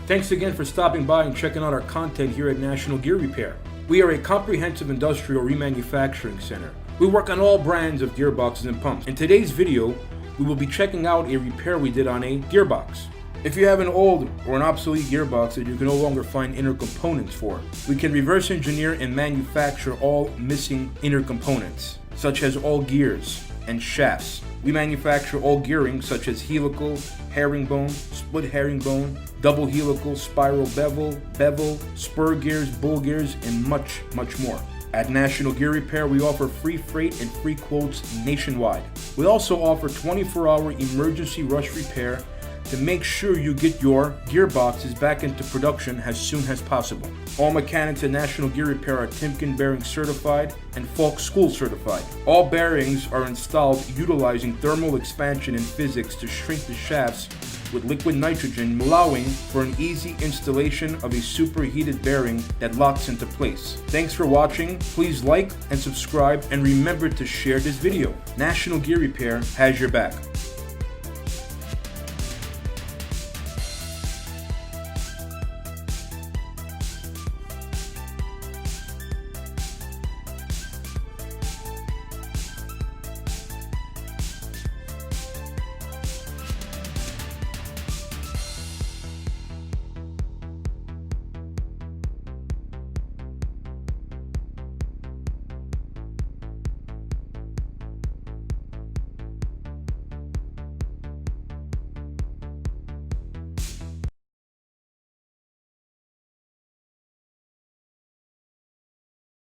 Thanks again for stopping by and checking out our content here at National Gear Repair. We are a comprehensive industrial remanufacturing center. We work on all brands of gearboxes and pumps. In today's video, we will be checking out a repair we did on a gearbox. If you have an old or an obsolete gearbox that you can no longer find inner components for, we can reverse engineer and manufacture all missing inner components, such as all gears and shafts. We manufacture all gearing such as helical, herringbone, split herringbone, double helical, spiral bevel, spur gears, bull gears, and much more. At National Gear Repair, we offer free freight and free quotes nationwide. We also offer 24-hour emergency rush repair to make sure you get your gearboxes back into production as soon as possible. All mechanics at National Gear Repair are Timken bearing certified and Falk School certified. All bearings are installed utilizing thermal expansion and physics to shrink the shafts with liquid nitrogen, allowing for an easy installation of a superheated bearing that locks into place. Thanks for watching. Please like and subscribe, and remember to share this video. National Gear Repair has your back.